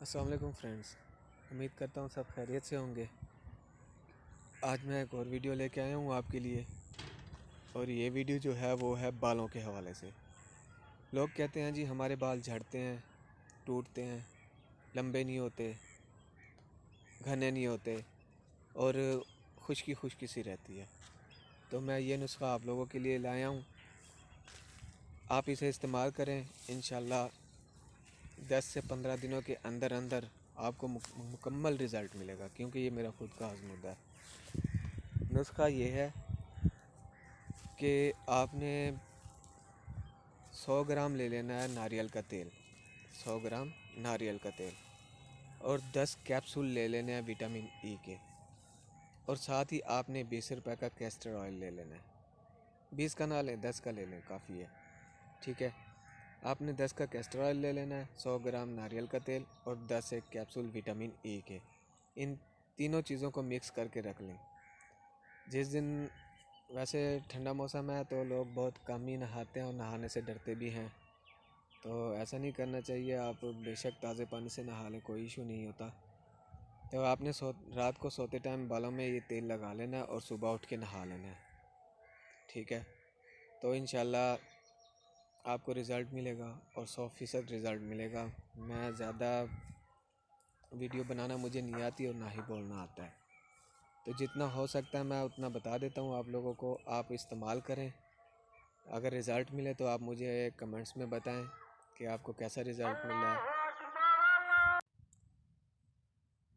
अस्सलाम वालेकुम फ्रेंड्स, उम्मीद करता हूँ सब खैरियत से होंगे। आज मैं एक और वीडियो लेके आया हूँ आपके लिए, और ये वीडियो जो है वो है बालों के हवाले से। लोग कहते हैं जी हमारे बाल झड़ते हैं, टूटते हैं, लंबे नहीं होते, घने नहीं होते और खुश्की खुश्की सी रहती है। तो मैं ये नुस्खा आप लोगों के लिए लाया हूँ, आप इसे इस्तेमाल करें। इंशाल्लाह 10 से 15 दिनों के अंदर अंदर आपको मुकम्मल रिज़ल्ट मिलेगा, क्योंकि ये मेरा खुद का आज़मूदा है। नुस्खा ये है कि आपने 100 ग्राम ले लेना है नारियल का तेल, 100 ग्राम नारियल का तेल, और 10 कैप्सूल ले लेने हैं विटामिन ई के, और साथ ही आपने 20 रुपये का कैस्टर ऑयल ले लेना है। 20 का ना लें, 10 का ले लें, काफ़ी है, ठीक है। आपने 10 का कैस्टर ऑयल ले लेना है, 100 ग्राम नारियल का तेल और 10 एक कैप्सूल विटामिन ई के। इन तीनों चीज़ों को मिक्स करके रख लें। जिस दिन, वैसे ठंडा मौसम है तो लोग बहुत कम ही नहाते हैं और नहाने से डरते भी हैं, तो ऐसा नहीं करना चाहिए। आप बेशक ताज़े पानी से नहा लें, कोई इशू नहीं होता। तो आपने रात को सोते टाइम बालों में ये तेल लगा लेना है और सुबह उठ के नहा लेना है, ठीक है। तो इंशाल्लाह आपको रिज़ल्ट मिलेगा और 100% रिज़ल्ट मिलेगा। मैं ज़्यादा वीडियो बनाना मुझे नहीं आती और ना ही बोलना आता है, तो जितना हो सकता है मैं उतना बता देता हूँ आप लोगों को। आप इस्तेमाल करें, अगर रिज़ल्ट मिले तो आप मुझे कमेंट्स में बताएं कि आपको कैसा रिज़ल्ट मिला है।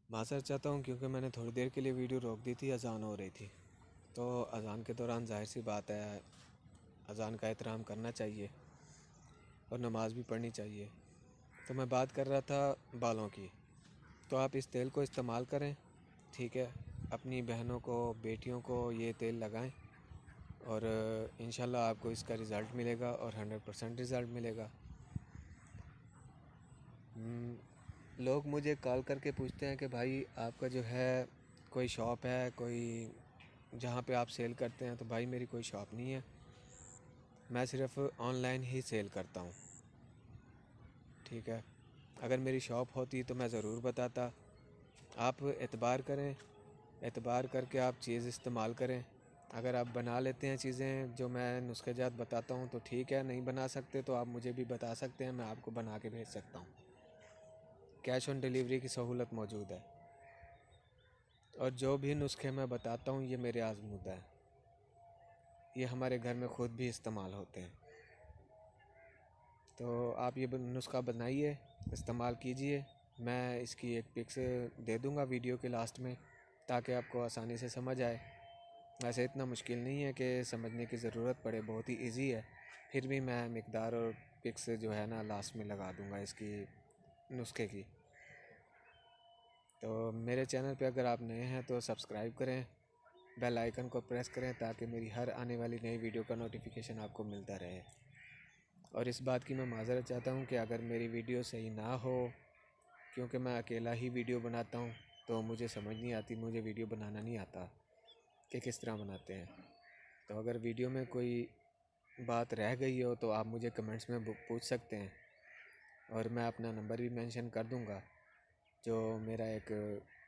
माज़रत चाहता हूँ क्योंकि मैंने थोड़ी देर के लिए वीडियो रोक दी थी, अज़ान हो रही थी। तो अज़ान के दौरान ज़ाहिर सी बात है अज़ान का एहतराम करना चाहिए और नमाज़ भी पढ़नी चाहिए। तो मैं बात कर रहा था बालों की। तो आप इस तेल को इस्तेमाल करें, ठीक है। अपनी बहनों को, बेटियों को ये तेल लगाएं और इंशाल्लाह आपको इसका रिज़ल्ट मिलेगा और 100% रिज़ल्ट मिलेगा। लोग मुझे कॉल करके पूछते हैं कि भाई आपका जो है कोई शॉप है, कोई जहाँ पे आप सेल करते हैं। तो भाई मेरी कोई शॉप नहीं है, मैं सिर्फ़ ऑनलाइन ही सेल करता हूँ, ठीक है। अगर मेरी शॉप होती तो मैं ज़रूर बताता। आप एतबार करें, एतबार करके आप चीज़ इस्तेमाल करें। अगर आप बना लेते हैं चीज़ें जो मैं नुस्खे-जात बताता हूँ तो ठीक है, नहीं बना सकते तो आप मुझे भी बता सकते हैं, मैं आपको बना के भेज सकता हूँ। कैश ऑन डिलीवरी की सहूलत मौजूद है, और जो भी नुस्खे मैं बताता हूँ ये मेरे आज़मूदा है, ये हमारे घर में ख़ुद भी इस्तेमाल होते हैं। तो आप ये नुस्खा बनाइए, इस्तेमाल कीजिए। मैं इसकी एक पिक्स दे दूँगा वीडियो के लास्ट में, ताकि आपको आसानी से समझ आए। वैसे इतना मुश्किल नहीं है कि समझने की ज़रूरत पड़े, बहुत ही इजी है। फिर भी मैं मिक़दार और पिक्स जो है ना लास्ट में लगा दूँगा इसकी, नुस्खे की। तो मेरे चैनल पे अगर आप नए हैं तो सब्सक्राइब करें, बेल आइकन को प्रेस करें, ताकि मेरी हर आने वाली नई वीडियो का नोटिफिकेशन आपको मिलता रहे। और इस बात की मैं माज़रत चाहता हूँ कि अगर मेरी वीडियो सही ना हो, क्योंकि मैं अकेला ही वीडियो बनाता हूँ तो मुझे समझ नहीं आती, मुझे वीडियो बनाना नहीं आता कि किस तरह बनाते हैं। तो अगर वीडियो में कोई बात रह गई हो तो आप मुझे कमेंट्स में पूछ सकते हैं, और मैं अपना नंबर भी मेंशन कर दूँगा। जो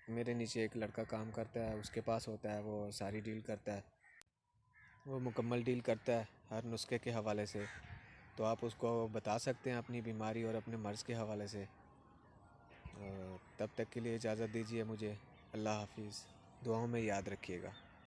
मेरे नीचे एक लड़का काम करता है, उसके पास होता है, वो सारी डील करता है, वो मुकम्मल डील करता है हर नुस्खे के हवाले से। तो आप उसको बता सकते हैं अपनी बीमारी और अपने मर्ज़ के हवाले से। तब तक के लिए इजाज़त दीजिए मुझे। अल्लाह हाफ़िज़, दुआओं में याद रखिएगा।